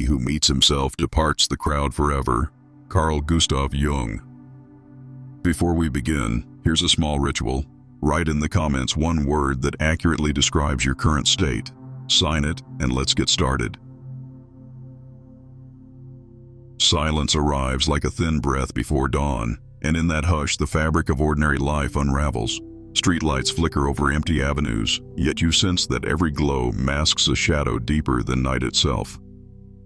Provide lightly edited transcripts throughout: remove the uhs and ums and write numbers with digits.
who meets himself departs the crowd forever. Carl Gustav Jung. Before we begin, here's a small ritual. Write in the comments one word that accurately describes your current state. Sign it, and let's get started. Silence arrives like a thin breath before dawn, and in that hush the fabric of ordinary life unravels. Streetlights flicker over empty avenues, yet you sense that every glow masks a shadow deeper than night itself.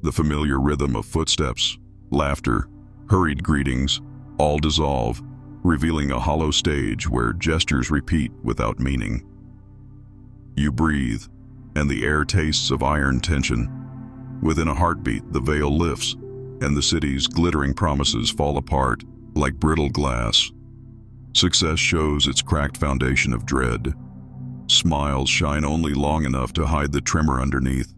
The familiar rhythm of footsteps, laughter, hurried greetings, all dissolve, revealing a hollow stage where gestures repeat without meaning. You breathe, and the air tastes of iron tension. Within a heartbeat, the veil lifts, and the city's glittering promises fall apart like brittle glass. Success shows its cracked foundation of dread. Smiles shine only long enough to hide the tremor underneath.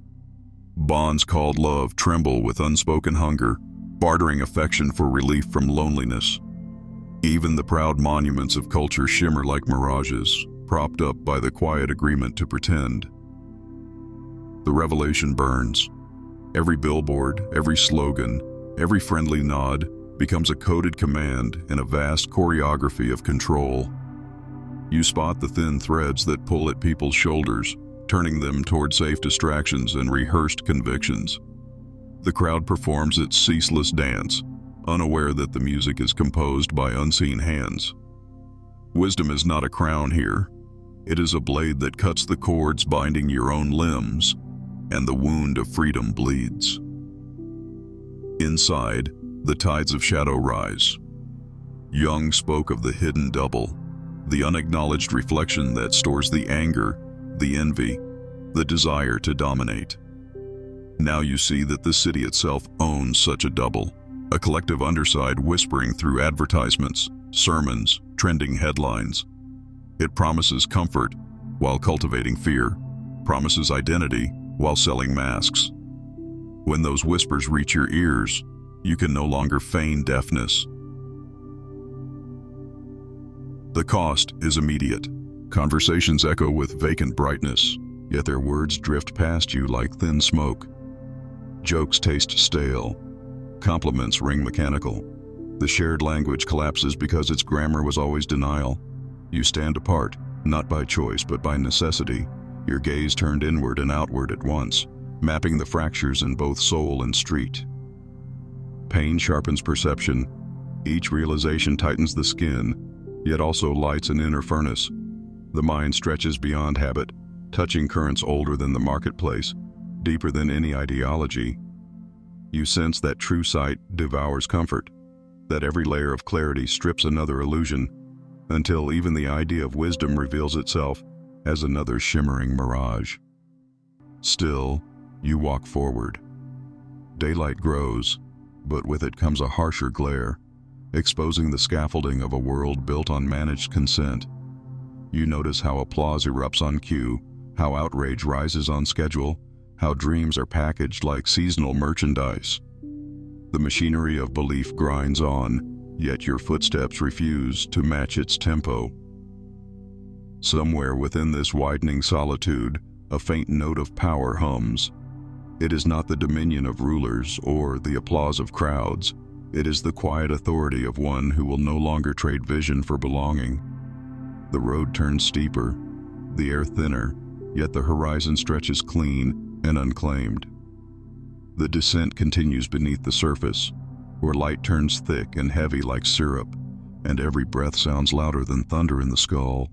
Bonds called love tremble with unspoken hunger, bartering affection for relief from loneliness. Even the proud monuments of culture shimmer like mirages, propped up by the quiet agreement to pretend. The revelation burns. Every billboard, every slogan, every friendly nod becomes a coded command in a vast choreography of control. You spot the thin threads that pull at people's shoulders, turning them toward safe distractions and rehearsed convictions. The crowd performs its ceaseless dance, unaware that the music is composed by unseen hands. Wisdom is not a crown here. It is a blade that cuts the cords binding your own limbs, and the wound of freedom bleeds. Inside, the tides of shadow rise. Jung spoke of the hidden double, the unacknowledged reflection that stores the anger, the envy, the desire to dominate. Now you see that the city itself owns such a double, a collective underside whispering through advertisements, sermons, trending headlines. It promises comfort while cultivating fear, promises identity while selling masks. When those whispers reach your ears, you can no longer feign deafness. The cost is immediate. Conversations echo with vacant brightness, yet their words drift past you like thin smoke. Jokes taste stale. Compliments ring mechanical. The shared language collapses because its grammar was always denial. You stand apart, not by choice but by necessity, your gaze turned inward and outward at once, mapping the fractures in both soul and street. Pain sharpens perception. Each realization tightens the skin, yet also lights an inner furnace. The mind stretches beyond habit, touching currents older than the marketplace, deeper than any ideology. You sense that true sight devours comfort, that every layer of clarity strips another illusion, until even the idea of wisdom reveals itself as another shimmering mirage. Still, you walk forward. Daylight grows, but with it comes a harsher glare, exposing the scaffolding of a world built on managed consent. You notice how applause erupts on cue, how outrage rises on schedule, how dreams are packaged like seasonal merchandise. The machinery of belief grinds on, yet your footsteps refuse to match its tempo. Somewhere within this widening solitude, a faint note of power hums. It is not the dominion of rulers or the applause of crowds. It is the quiet authority of one who will no longer trade vision for belonging. The road turns steeper, the air thinner, yet the horizon stretches clean and unclaimed. The descent continues beneath the surface, where light turns thick and heavy like syrup, and every breath sounds louder than thunder in the skull.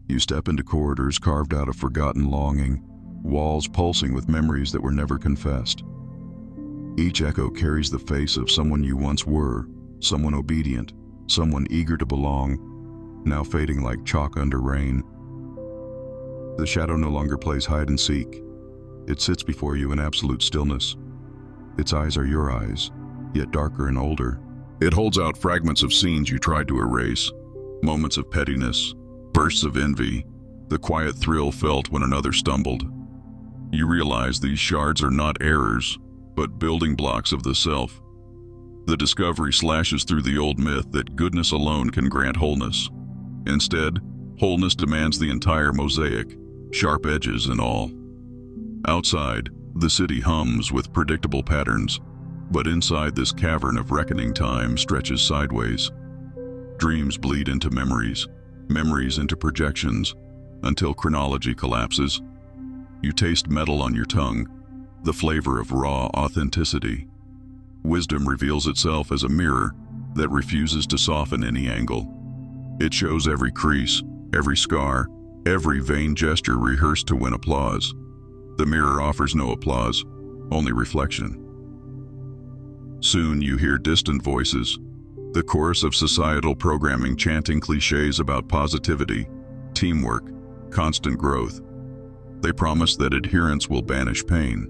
You step into corridors carved out of forgotten longing, walls pulsing with memories that were never confessed. Each echo carries the face of someone you once were, someone obedient, someone eager to belong, now fading like chalk under rain. The shadow no longer plays hide and seek. It sits before you in absolute stillness. Its eyes are your eyes, yet darker and older. It holds out fragments of scenes you tried to erase, moments of pettiness, bursts of envy, the quiet thrill felt when another stumbled. You realize these shards are not errors, but building blocks of the self. The discovery slashes through the old myth that goodness alone can grant wholeness. Instead, wholeness demands the entire mosaic, sharp edges and all. Outside, the city hums with predictable patterns, but inside this cavern of reckoning time stretches sideways. Dreams bleed into memories, memories into projections, until chronology collapses. You taste metal on your tongue, the flavor of raw authenticity. Wisdom reveals itself as a mirror that refuses to soften any angle. It shows every crease, every scar, every vain gesture rehearsed to win applause. The mirror offers no applause, only reflection. Soon you hear distant voices, the chorus of societal programming chanting cliches about positivity, teamwork, constant growth. They promise that adherence will banish pain.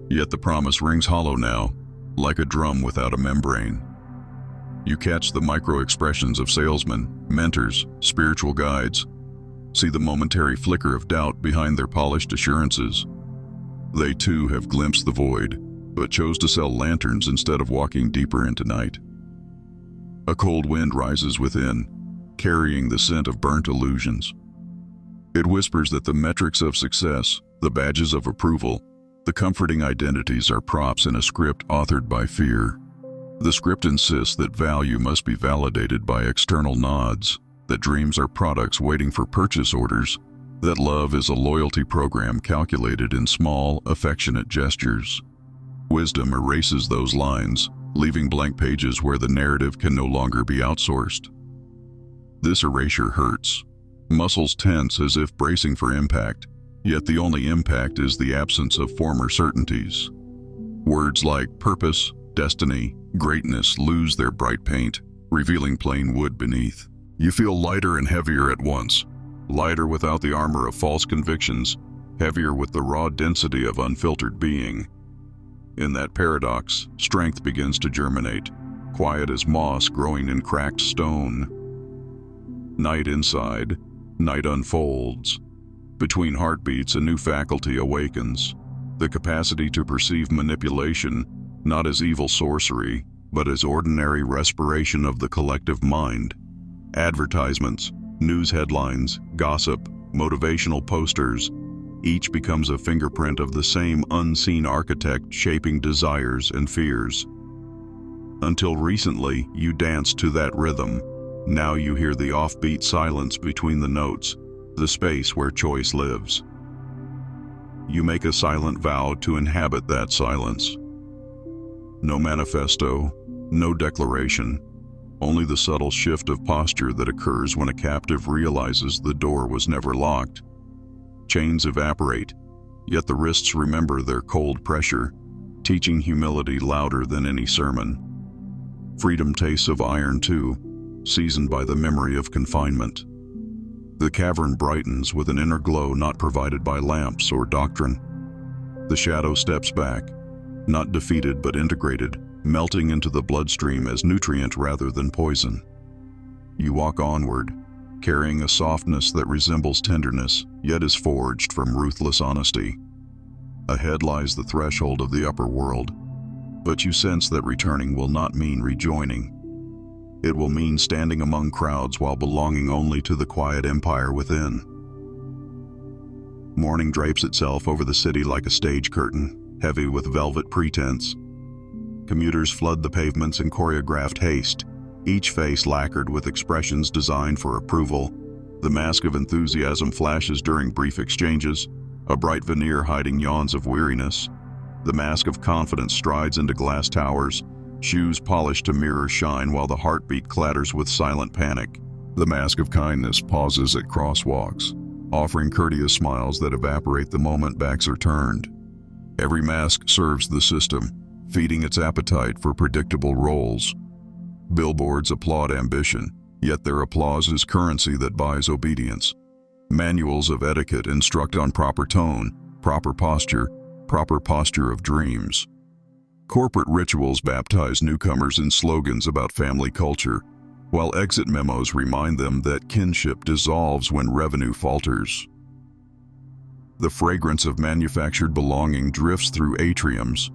Yet the promise rings hollow now, like a drum without a membrane. You catch the micro-expressions of salesmen, mentors, spiritual guides. See the momentary flicker of doubt behind their polished assurances. They too have glimpsed the void, but chose to sell lanterns instead of walking deeper into night. A cold wind rises within, carrying the scent of burnt illusions. It whispers that the metrics of success, the badges of approval, the comforting identities are props in a script authored by fear. The script insists that value must be validated by external nods, that dreams are products waiting for purchase orders, that love is a loyalty program calculated in small, affectionate gestures. Wisdom erases those lines, leaving blank pages where the narrative can no longer be outsourced. This erasure hurts. Muscles tense as if bracing for impact, yet the only impact is the absence of former certainties. Words like purpose, destiny, greatness lose their bright paint, revealing plain wood beneath. You feel lighter and heavier at once, lighter without the armor of false convictions, heavier with the raw density of unfiltered being. In that paradox, strength begins to germinate, quiet as moss growing in cracked stone. Night inside, night unfolds. Between heartbeats, a new faculty awakens, the capacity to perceive manipulation, not as evil sorcery, but as ordinary respiration of the collective mind. Advertisements, news headlines, gossip, motivational posters, each becomes a fingerprint of the same unseen architect shaping desires and fears. Until recently, you danced to that rhythm. Now you hear the offbeat silence between the notes, the space where choice lives. You make a silent vow to inhabit that silence. No manifesto, no declaration, only the subtle shift of posture that occurs when a captive realizes the door was never locked. Chains evaporate, yet the wrists remember their cold pressure, teaching humility louder than any sermon. Freedom tastes of iron too, seasoned by the memory of confinement. The cavern brightens with an inner glow not provided by lamps or doctrine. The shadow steps back, not defeated but integrated, melting into the bloodstream as nutrient rather than poison. You walk onward, carrying a softness that resembles tenderness, yet is forged from ruthless honesty. Ahead lies the threshold of the upper world, but you sense that returning will not mean rejoining. It will mean standing among crowds while belonging only to the quiet empire within. Morning drapes itself over the city like a stage curtain, heavy with velvet pretense. Commuters flood the pavements in choreographed haste, each face lacquered with expressions designed for approval. The mask of enthusiasm flashes during brief exchanges, a bright veneer hiding yawns of weariness. The mask of confidence strides into glass towers, shoes polished to mirror shine while the heartbeat clatters with silent panic. The mask of kindness pauses at crosswalks, offering courteous smiles that evaporate the moment backs are turned. Every mask serves the system, feeding its appetite for predictable roles. Billboards applaud ambition, yet their applause is currency that buys obedience. Manuals of etiquette instruct on proper tone, proper posture of dreams. Corporate rituals baptize newcomers in slogans about family culture, while exit memos remind them that kinship dissolves when revenue falters. The fragrance of manufactured belonging drifts through atriums,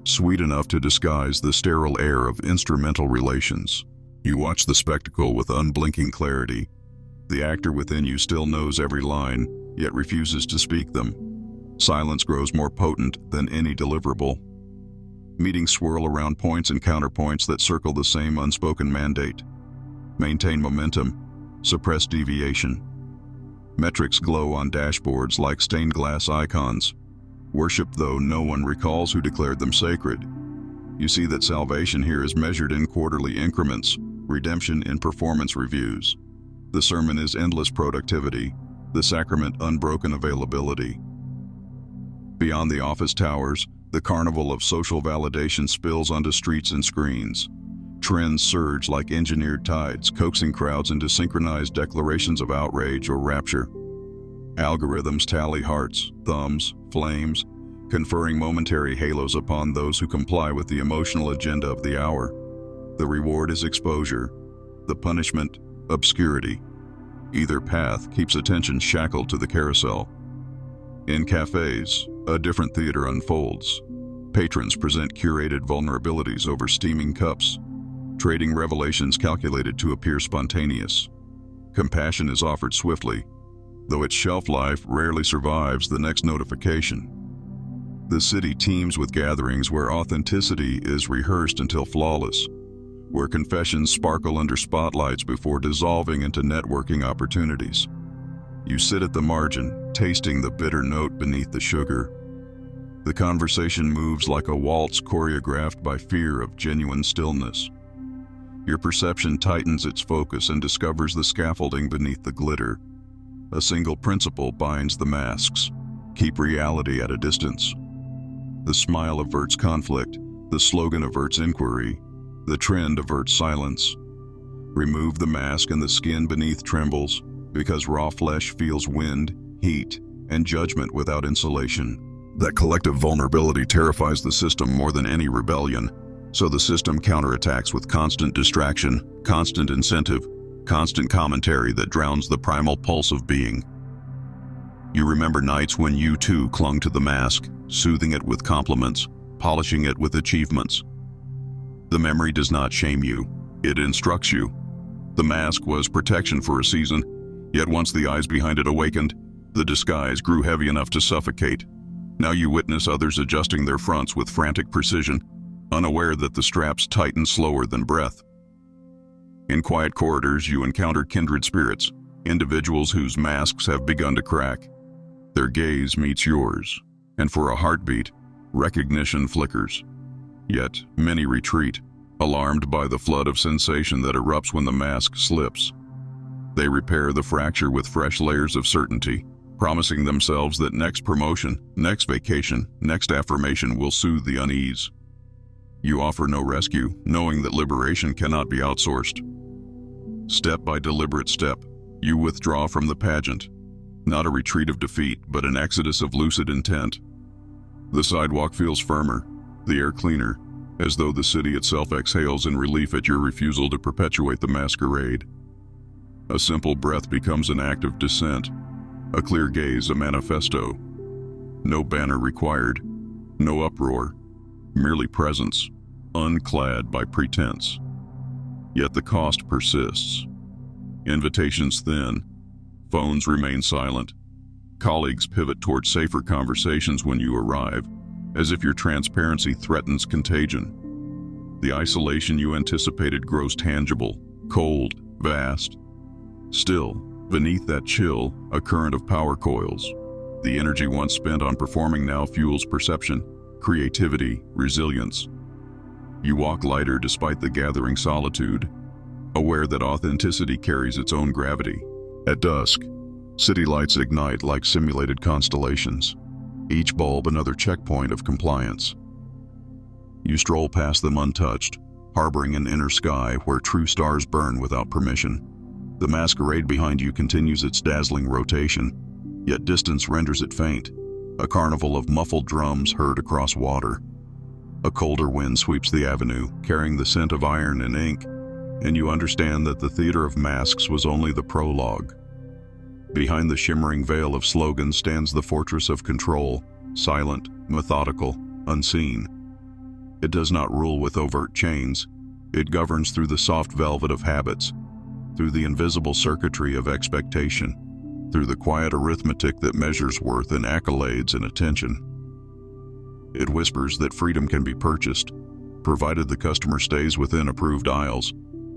sweet enough to disguise the sterile air of instrumental relations. You watch the spectacle with unblinking clarity. The actor within you still knows every line, yet refuses to speak them. Silence grows more potent than any deliverable. Meetings swirl around points and counterpoints that circle the same unspoken mandate. Maintain momentum, suppress deviation. Metrics glow on dashboards like stained glass icons. Worship though no one recalls who declared them sacred. You see that salvation here is measured in quarterly increments, redemption in performance reviews. The sermon is endless productivity, the sacrament unbroken availability. Beyond the office towers, the carnival of social validation spills onto streets and screens. Trends surge like engineered tides, coaxing crowds into synchronized declarations of outrage or rapture. Algorithms tally hearts, thumbs, flames, conferring momentary halos upon those who comply with the emotional agenda of the hour. The reward is exposure, the punishment, obscurity. Either path keeps attention shackled to the carousel. In cafes, a different theater unfolds. Patrons present curated vulnerabilities over steaming cups, trading revelations calculated to appear spontaneous. Compassion is offered swiftly, though its shelf life rarely survives the next notification. The city teems with gatherings where authenticity is rehearsed until flawless, where confessions sparkle under spotlights before dissolving into networking opportunities. You sit at the margin, tasting the bitter note beneath the sugar. The conversation moves like a waltz choreographed by fear of genuine stillness. Your perception tightens its focus and discovers the scaffolding beneath the glitter. A single principle binds the masks: keep reality at a distance. The smile averts conflict, the slogan averts inquiry, the trend averts silence. Remove the mask and the skin beneath trembles, because raw flesh feels wind, heat, and judgment without insulation. That collective vulnerability terrifies the system more than any rebellion, so the system counterattacks with constant distraction, constant incentive, constant commentary that drowns the primal pulse of being. You remember nights when you too clung to the mask, soothing it with compliments, polishing it with achievements. The memory does not shame you, it instructs you. The mask was protection for a season, yet once the eyes behind it awakened, the disguise grew heavy enough to suffocate. Now you witness others adjusting their fronts with frantic precision, unaware that the straps tighten slower than breath. In quiet corridors, you encounter kindred spirits, individuals whose masks have begun to crack. Their gaze meets yours, and for a heartbeat, recognition flickers. Yet many retreat, alarmed by the flood of sensation that erupts when the mask slips. They repair the fracture with fresh layers of certainty, promising themselves that next promotion, next vacation, next affirmation will soothe the unease. You offer no rescue, knowing that liberation cannot be outsourced. Step by deliberate step, you withdraw from the pageant, not a retreat of defeat, but an exodus of lucid intent. The sidewalk feels firmer, the air cleaner, as though the city itself exhales in relief at your refusal to perpetuate the masquerade. A simple breath becomes an act of dissent, a clear gaze a manifesto. No banner required, no uproar, merely presence, unclad by pretense. Yet the cost persists. Invitations thin, phones remain silent, colleagues pivot toward safer conversations when you arrive, as if your transparency threatens contagion. The isolation you anticipated grows tangible, cold, vast. Still, beneath that chill, a current of power coils. The energy once spent on performing now fuels perception, creativity, resilience. You walk lighter despite the gathering solitude, aware that authenticity carries its own gravity. At dusk, city lights ignite like simulated constellations, each bulb another checkpoint of compliance. You stroll past them untouched, harboring an inner sky where true stars burn without permission. The masquerade behind you continues its dazzling rotation, yet distance renders it faint, a carnival of muffled drums heard across water. A colder wind sweeps the avenue, carrying the scent of iron and ink, and you understand that the theater of masks was only the prologue. Behind the shimmering veil of slogans stands the fortress of control, silent, methodical, unseen. It does not rule with overt chains. It governs through the soft velvet of habits, through the invisible circuitry of expectation, through the quiet arithmetic that measures worth in accolades and attention. It whispers that freedom can be purchased, provided the customer stays within approved aisles,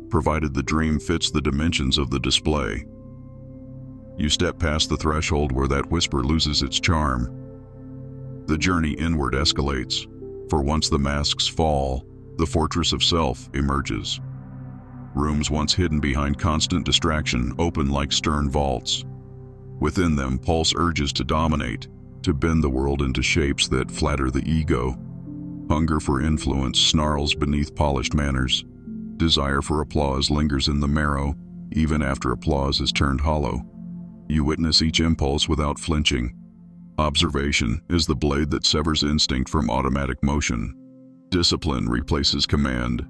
provided the dream fits the dimensions of the display. You step past the threshold where that whisper loses its charm. The journey inward escalates, for once the masks fall, the fortress of self emerges. Rooms once hidden behind constant distraction open like stern vaults. Within them pulse urges to dominate, to bend the world into shapes that flatter the ego. Hunger for influence snarls beneath polished manners. Desire for applause lingers in the marrow, even after applause is turned hollow. You witness each impulse without flinching. Observation is the blade that severs instinct from automatic motion. Discipline replaces command.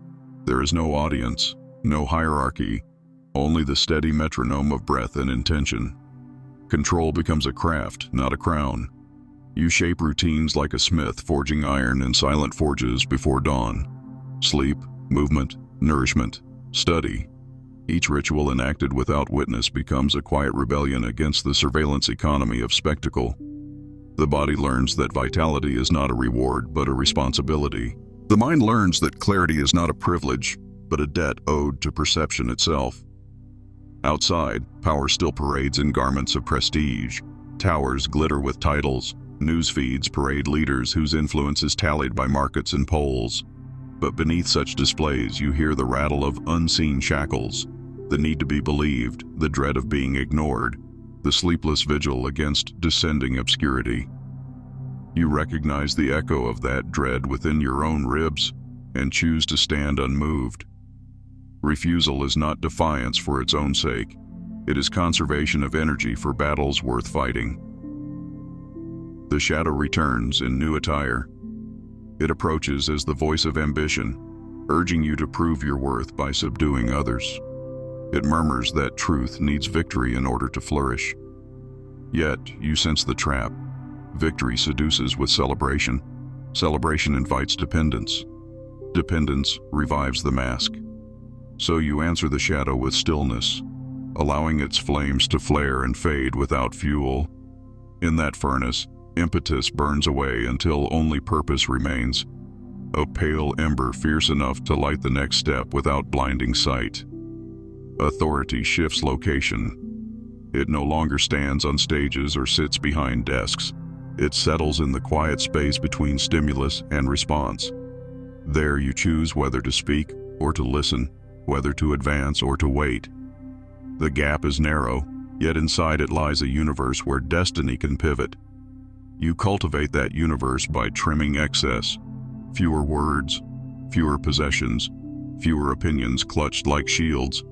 There is no audience, no hierarchy, only the steady metronome of breath and intention. Control becomes a craft, not a crown. You shape routines like a smith forging iron in silent forges before dawn. Sleep, movement, nourishment, study. Each ritual enacted without witness becomes a quiet rebellion against the surveillance economy of spectacle. The body learns that vitality is not a reward, but a responsibility. The mind learns that clarity is not a privilege, but a debt owed to perception itself. Outside, power still parades in garments of prestige. Towers glitter with titles. News feeds parade leaders whose influence is tallied by markets and polls. But beneath such displays, you hear the rattle of unseen shackles, the need to be believed, the dread of being ignored, the sleepless vigil against descending obscurity. You recognize the echo of that dread within your own ribs and choose to stand unmoved. Refusal is not defiance for its own sake. It is conservation of energy for battles worth fighting. The shadow returns in new attire. It approaches as the voice of ambition, urging you to prove your worth by subduing others. It murmurs that truth needs victory in order to flourish. Yet, you sense the trap. Victory seduces with celebration. Celebration invites dependence. Dependence revives the mask. So you answer the shadow with stillness, allowing its flames to flare and fade without fuel. In that furnace, impetus burns away until only purpose remains, a pale ember fierce enough to light the next step without blinding sight. Authority shifts location. It no longer stands on stages or sits behind desks. It settles in the quiet space between stimulus and response. There you choose whether to speak or to listen, whether to advance or to wait. The gap is narrow, yet inside it lies a universe where destiny can pivot. You cultivate that universe by trimming excess. Fewer words, fewer possessions, fewer opinions clutched like shields.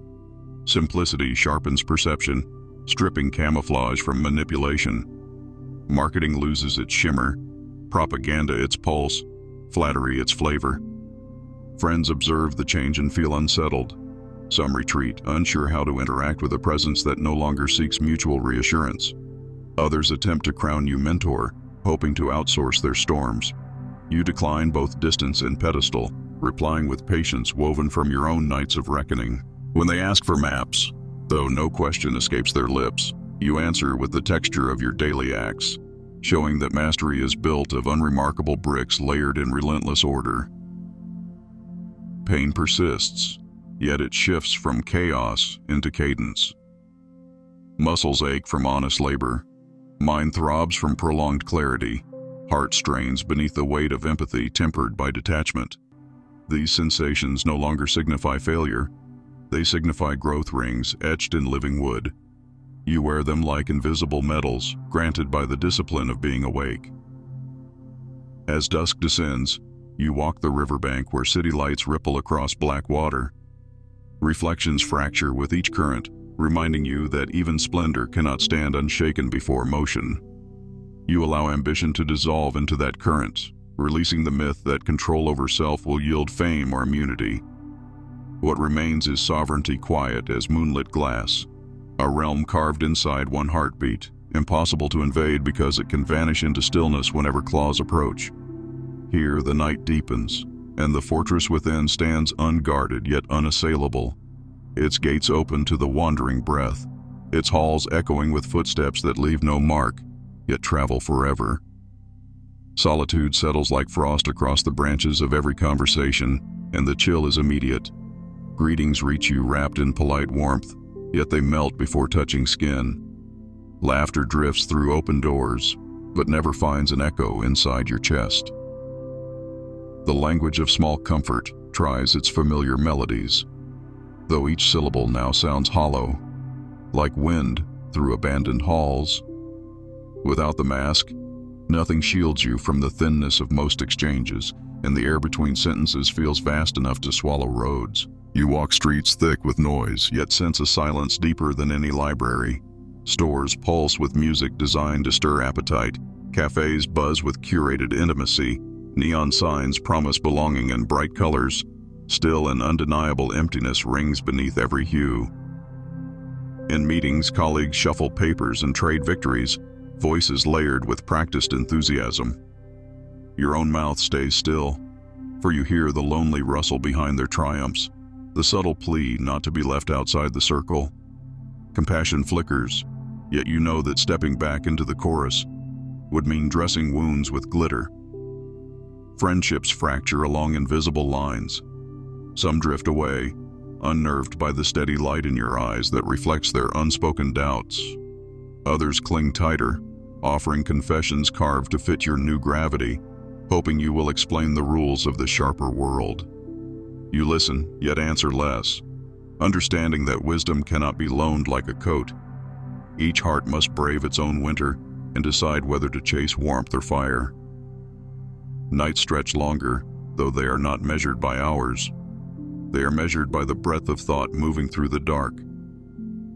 Simplicity sharpens perception, stripping camouflage from manipulation. Marketing loses its shimmer, propaganda its pulse, flattery its flavor. Friends observe the change and feel unsettled. Some retreat, unsure how to interact with a presence that no longer seeks mutual reassurance. Others attempt to crown you mentor, hoping to outsource their storms. You decline both distance and pedestal, replying with patience woven from your own nights of reckoning. When they ask for maps, though no question escapes their lips, you answer with the texture of your daily acts, showing that mastery is built of unremarkable bricks layered in relentless order. Pain persists, yet it shifts from chaos into cadence. Muscles ache from honest labor. Mind throbs from prolonged clarity. Heart strains beneath the weight of empathy tempered by detachment. These sensations no longer signify failure. They signify growth rings etched in living wood. You wear them like invisible medals, granted by the discipline of being awake. As dusk descends, you walk the riverbank where city lights ripple across black water. Reflections fracture with each current, reminding you that even splendor cannot stand unshaken before motion. You allow ambition to dissolve into that current, releasing the myth that control over self will yield fame or immunity. What remains is sovereignty quiet as moonlit glass, a realm carved inside one heartbeat, impossible to invade because it can vanish into stillness whenever claws approach. Here the night deepens, and the fortress within stands unguarded yet unassailable, its gates open to the wandering breath, its halls echoing with footsteps that leave no mark, yet travel forever. Solitude settles like frost across the branches of every conversation, and the chill is immediate. Greetings reach you wrapped in polite warmth, yet they melt before touching skin. Laughter drifts through open doors, but never finds an echo inside your chest. The language of small comfort tries its familiar melodies, though each syllable now sounds hollow, like wind through abandoned halls. Without the mask, nothing shields you from the thinness of most exchanges, and the air between sentences feels vast enough to swallow roads. You walk streets thick with noise, yet sense a silence deeper than any library. Stores pulse with music designed to stir appetite. Cafes buzz with curated intimacy. Neon signs promise belonging in bright colors. Still, an undeniable emptiness rings beneath every hue. In meetings, colleagues shuffle papers and trade victories, voices layered with practiced enthusiasm. Your own mouth stays still, for you hear the lonely rustle behind their triumphs, the subtle plea not to be left outside the circle. Compassion flickers, yet you know that stepping back into the chorus would mean dressing wounds with glitter. Friendships fracture along invisible lines. Some drift away, unnerved by the steady light in your eyes that reflects their unspoken doubts. Others cling tighter, offering confessions carved to fit your new gravity, hoping you will explain the rules of the sharper world. You listen, yet answer less, understanding that wisdom cannot be loaned like a coat. Each heart must brave its own winter and decide whether to chase warmth or fire. Nights stretch longer, though they are not measured by hours. They are measured by the breadth of thought moving through the dark.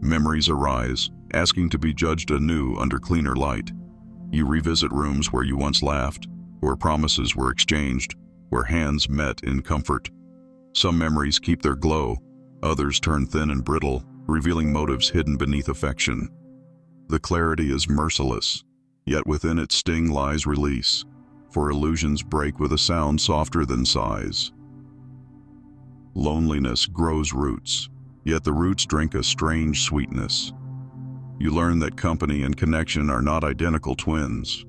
Memories arise, asking to be judged anew under cleaner light. You revisit rooms where you once laughed, where promises were exchanged, where hands met in comfort. Some memories keep their glow, others turn thin and brittle, revealing motives hidden beneath affection. The clarity is merciless, yet within its sting lies release, for illusions break with a sound softer than sighs. Loneliness grows roots, yet the roots drink a strange sweetness. You learn that company and connection are not identical twins.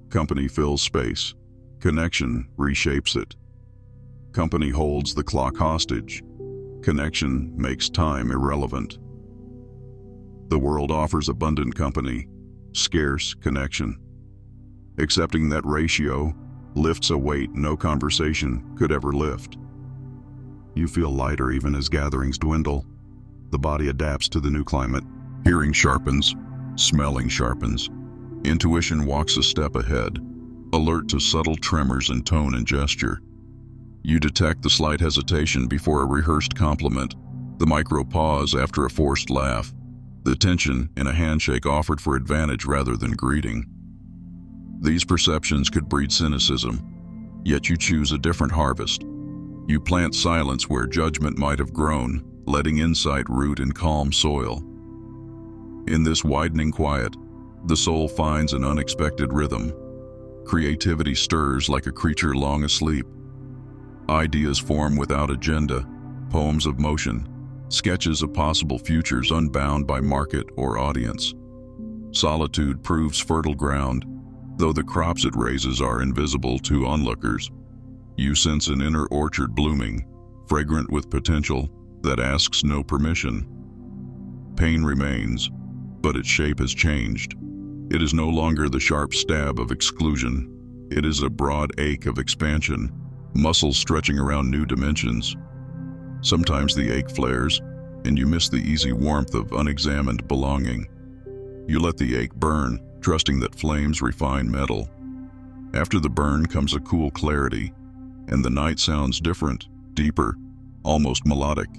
Company fills space. Connection reshapes it. Company holds the clock hostage. Connection makes time irrelevant. The world offers abundant company, scarce connection. Accepting that ratio lifts a weight no conversation could ever lift. You feel lighter even as gatherings dwindle. The body adapts to the new climate. Hearing sharpens, smelling sharpens. Intuition walks a step ahead, alert to subtle tremors in tone and gesture. You detect the slight hesitation before a rehearsed compliment, the micro pause after a forced laugh, the tension in a handshake offered for advantage rather than greeting. These perceptions could breed cynicism, yet you choose a different harvest. You plant silence where judgment might have grown, letting insight root in calm soil. In this widening quiet, the soul finds an unexpected rhythm. Creativity stirs like a creature long asleep. Ideas form without agenda, poems of motion, sketches of possible futures unbound by market or audience. Solitude proves fertile ground, though the crops it raises are invisible to onlookers. You sense an inner orchard blooming, fragrant with potential that asks no permission. Pain remains, but its shape has changed. It is no longer the sharp stab of exclusion. It is a broad ache of expansion, muscles stretching around new dimensions. Sometimes the ache flares, and you miss the easy warmth of unexamined belonging. You let the ache burn, trusting that flames refine metal. After the burn comes a cool clarity, and the night sounds different, deeper, almost melodic.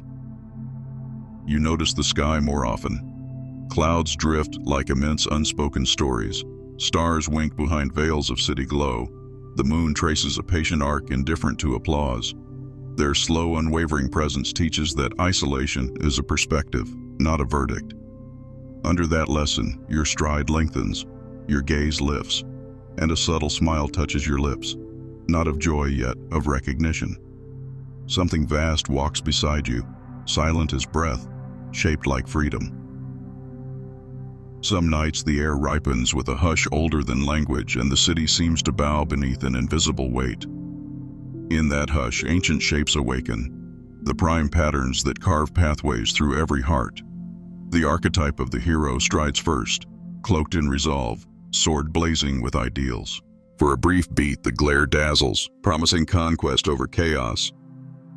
You notice the sky more often. Clouds drift like immense unspoken stories. Stars wink behind veils of city glow. The moon traces a patient arc indifferent to applause. Their slow, unwavering presence teaches that isolation is a perspective, not a verdict. Under that lesson, your stride lengthens, your gaze lifts, and a subtle smile touches your lips. Not of joy yet, of recognition. Something vast walks beside you, silent as breath, shaped like freedom. Some nights the air ripens with a hush older than language, and the city seems to bow beneath an invisible weight. In that hush, ancient shapes awaken, the prime patterns that carve pathways through every heart. The archetype of the hero strides first, cloaked in resolve, sword blazing with ideals. For a brief beat, the glare dazzles, promising conquest over chaos.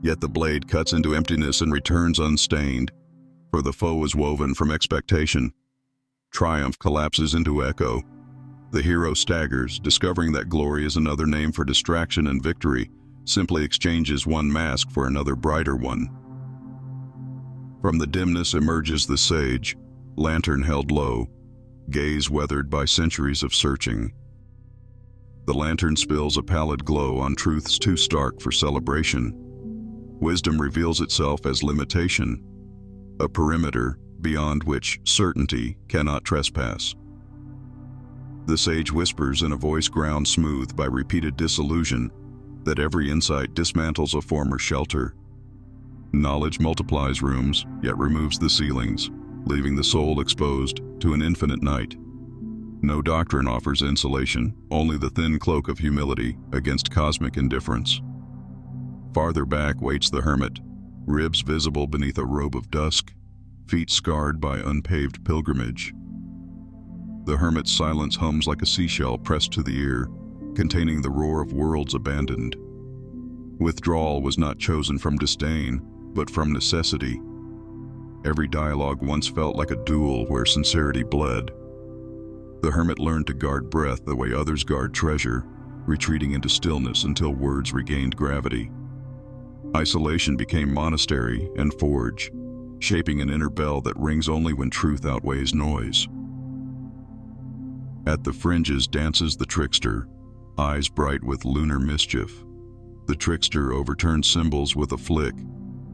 Yet the blade cuts into emptiness and returns unstained, for the foe is woven from expectation. Triumph collapses into echo. The hero staggers, discovering that glory is another name for distraction, and victory simply exchanges one mask for another brighter one. From the dimness emerges the sage, lantern held low, gaze weathered by centuries of searching. The lantern spills a pallid glow on truths too stark for celebration. Wisdom reveals itself as limitation, a perimeter beyond which certainty cannot trespass. The sage whispers in a voice ground smooth by repeated disillusion that every insight dismantles a former shelter. Knowledge multiplies rooms, yet removes the ceilings, leaving the soul exposed to an infinite night. No doctrine offers insulation, only the thin cloak of humility against cosmic indifference. Farther back waits the hermit, ribs visible beneath a robe of dusk, feet scarred by unpaved pilgrimage. The hermit's silence hums like a seashell pressed to the ear, containing the roar of worlds abandoned. Withdrawal was not chosen from disdain, but from necessity. Every dialogue once felt like a duel where sincerity bled. The hermit learned to guard breath the way others guard treasure, retreating into stillness until words regained gravity. Isolation became monastery and forge, shaping an inner bell that rings only when truth outweighs noise. At the fringes dances the trickster, eyes bright with lunar mischief. The trickster overturns symbols with a flick,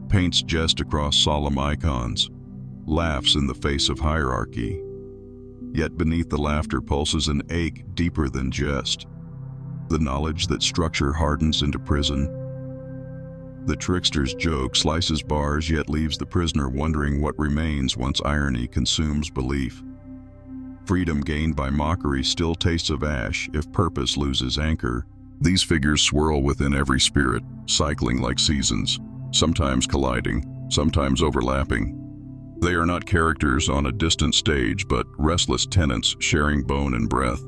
paints jest across solemn icons, laughs in the face of hierarchy. Yet beneath the laughter pulses an ache deeper than jest, the knowledge that structure hardens into prison. The trickster's joke slices bars yet leaves the prisoner wondering what remains once irony consumes belief. Freedom gained by mockery still tastes of ash if purpose loses anchor. These figures swirl within every spirit, cycling like seasons, sometimes colliding, sometimes overlapping. They are not characters on a distant stage, but restless tenants sharing bone and breath.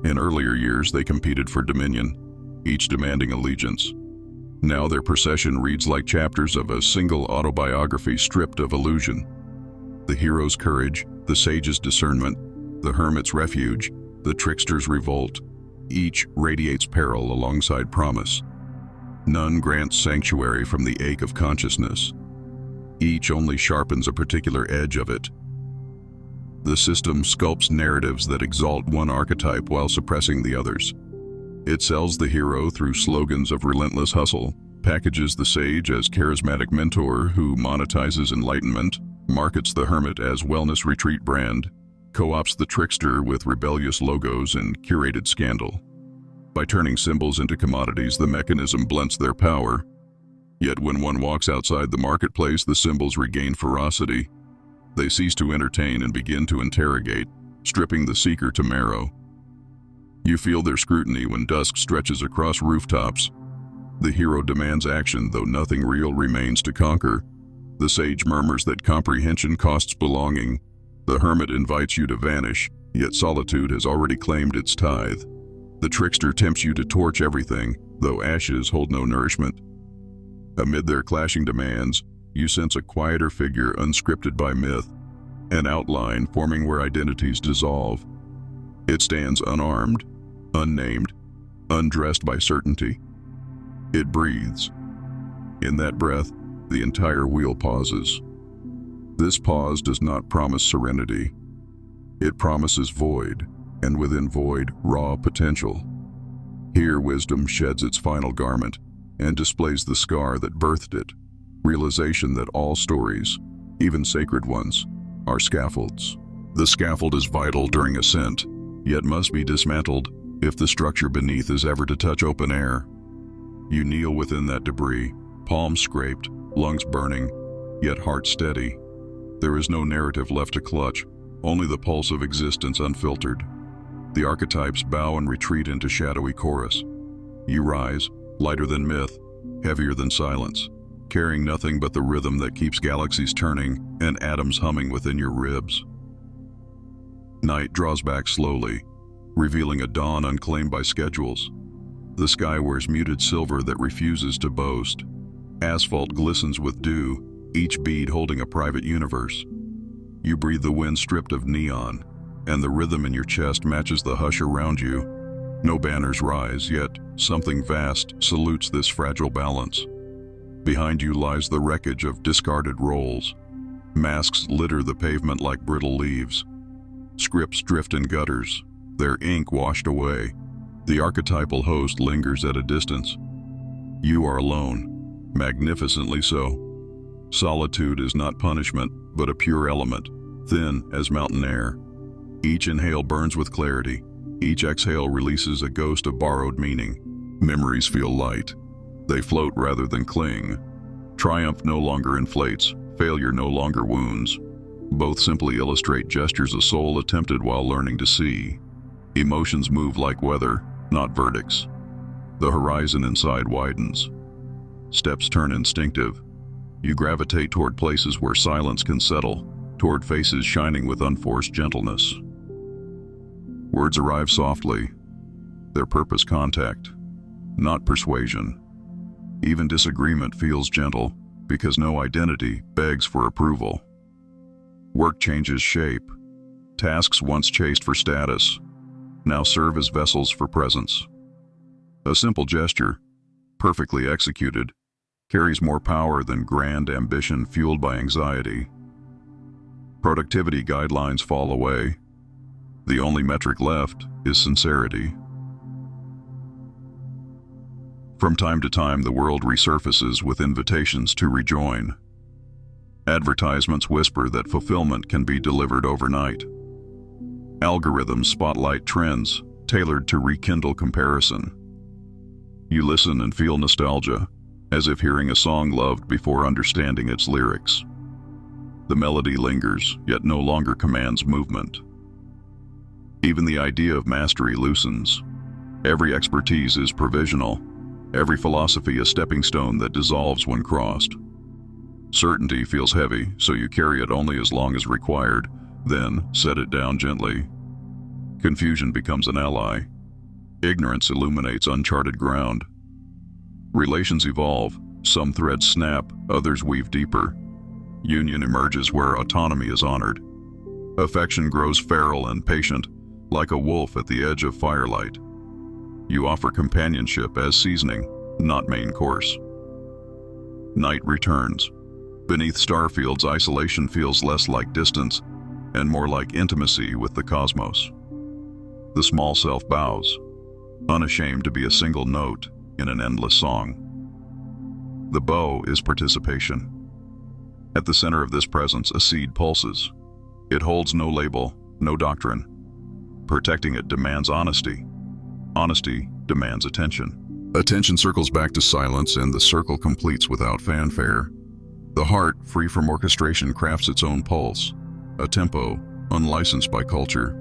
In earlier years, they competed for dominion, each demanding allegiance. Now their procession reads like chapters of a single autobiography stripped of illusion. The hero's courage, the sage's discernment, the hermit's refuge, the trickster's revolt, each radiates peril alongside promise. None grants sanctuary from the ache of consciousness. Each only sharpens a particular edge of it. The system sculpts narratives that exalt one archetype while suppressing the others. It sells the hero through slogans of relentless hustle, packages the sage as charismatic mentor who monetizes enlightenment, markets the hermit as wellness retreat brand, co-ops the trickster with rebellious logos and curated scandal. By turning symbols into commodities, the mechanism blunts their power. Yet when one walks outside the marketplace, the symbols regain ferocity. They cease to entertain and begin to interrogate, stripping the seeker to marrow. You feel their scrutiny when dusk stretches across rooftops. The hero demands action, though nothing real remains to conquer. The sage murmurs that comprehension costs belonging. The hermit invites you to vanish, yet solitude has already claimed its tithe. The trickster tempts you to torch everything, though ashes hold no nourishment. Amid their clashing demands, you sense a quieter figure unscripted by myth, an outline forming where identities dissolve. It stands unarmed, unnamed, undressed by certainty. It breathes. In that breath, the entire wheel pauses. This pause does not promise serenity. It promises void, and within void, raw potential. Here wisdom sheds its final garment and displays the scar that birthed it, realization that all stories, even sacred ones, are scaffolds. The scaffold is vital during ascent, yet must be dismantled if the structure beneath is ever to touch open air. You kneel within that debris, palms scraped, lungs burning, yet heart steady. There is no narrative left to clutch, only the pulse of existence unfiltered. The archetypes bow and retreat into shadowy chorus. You rise, lighter than myth, heavier than silence, carrying nothing but the rhythm that keeps galaxies turning and atoms humming within your ribs. Night draws back slowly, revealing a dawn unclaimed by schedules. The sky wears muted silver that refuses to boast. Asphalt glistens with dew, each bead holding a private universe. You breathe the wind stripped of neon, and the rhythm in your chest matches the hush around you. No banners rise, yet something vast salutes this fragile balance. Behind you lies the wreckage of discarded roles. Masks litter the pavement like brittle leaves. Scripts drift in gutters, their ink washed away. The archetypal host lingers at a distance. You are alone, magnificently so. Solitude is not punishment, but a pure element, thin as mountain air. Each inhale burns with clarity. Each exhale releases a ghost of borrowed meaning. Memories feel light. They float rather than cling. Triumph no longer inflates. Failure no longer wounds. Both simply illustrate gestures a soul attempted while learning to see. Emotions move like weather, not verdicts. The horizon inside widens. Steps turn instinctive. You gravitate toward places where silence can settle, toward faces shining with unforced gentleness. Words arrive softly, their purpose contact, not persuasion. Even disagreement feels gentle, because no identity begs for approval. Work changes shape. Tasks once chased for status now serve as vessels for presence. A simple gesture, perfectly executed, carries more power than grand ambition fueled by anxiety. Productivity guidelines fall away. The only metric left is sincerity. From time to time, the world resurfaces with invitations to rejoin. Advertisements whisper that fulfillment can be delivered overnight. Algorithms spotlight trends tailored to rekindle comparison. You listen and feel nostalgia, as if hearing a song loved before understanding its lyrics. The melody lingers, yet no longer commands movement. Even the idea of mastery loosens. Every expertise is provisional, every philosophy a stepping stone that dissolves when crossed. Certainty feels heavy, so you carry it only as long as required, then set it down gently. Confusion becomes an ally. Ignorance illuminates uncharted ground. Relations evolve, some threads snap, others weave deeper. Union emerges where autonomy is honored. Affection grows feral and patient, like a wolf at the edge of firelight. You offer companionship as seasoning, not main course. Night returns. Beneath starfields, isolation feels less like distance and more like intimacy with the cosmos. The small self bows, unashamed to be a single note in an endless song. The bow is participation. At the center of this presence, a seed pulses. It holds no label, no doctrine. Protecting it demands honesty. Honesty demands attention. Attention circles back to silence, and the circle completes without fanfare. The heart, free from orchestration, crafts its own pulse, a tempo unlicensed by culture.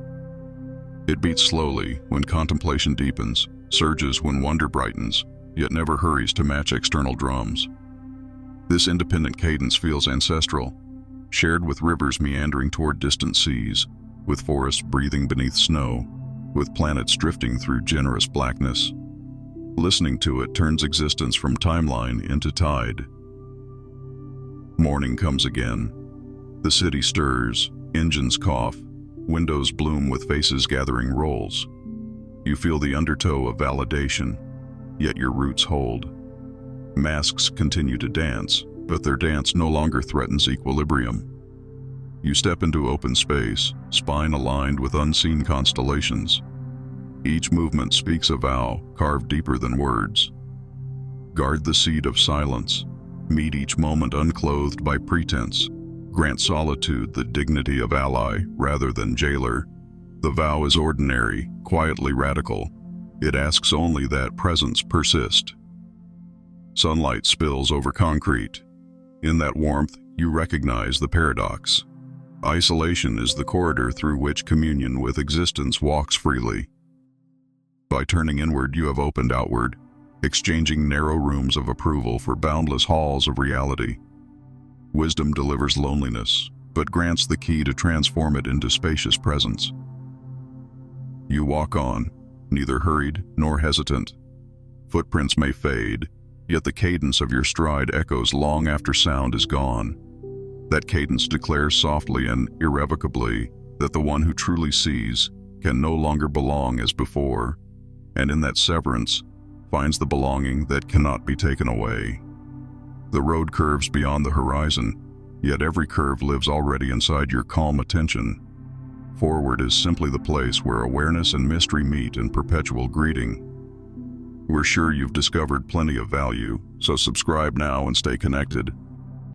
It beats slowly when contemplation deepens, surges when wonder brightens, yet never hurries to match external drums. This independent cadence feels ancestral, shared with rivers meandering toward distant seas, with forests breathing beneath snow, with planets drifting through generous blackness. Listening to it turns existence from timeline into tide. Morning comes again. The city stirs, engines cough, windows bloom with faces gathering rolls. You feel the undertow of validation, yet your roots hold. Masks continue to dance, but their dance no longer threatens equilibrium. You step into open space, spine aligned with unseen constellations. Each movement speaks a vow carved deeper than words. Guard the seed of silence. Meet each moment unclothed by pretense. Grant solitude the dignity of ally rather than jailer. The vow is ordinary, quietly radical. It asks only that presence persist. Sunlight spills over concrete. In that warmth, you recognize the paradox. Isolation is the corridor through which communion with existence walks freely. By turning inward, you have opened outward, exchanging narrow rooms of approval for boundless halls of reality. Wisdom delivers loneliness, but grants the key to transform it into spacious presence. You walk on, neither hurried nor hesitant. Footprints may fade, yet the cadence of your stride echoes long after sound is gone. That cadence declares softly and irrevocably that the one who truly sees can no longer belong as before, and in that severance finds the belonging that cannot be taken away. The road curves beyond the horizon, yet every curve lives already inside your calm attention. Forward is simply the place where awareness and mystery meet in perpetual greeting. We're sure you've discovered plenty of value, so subscribe now and stay connected.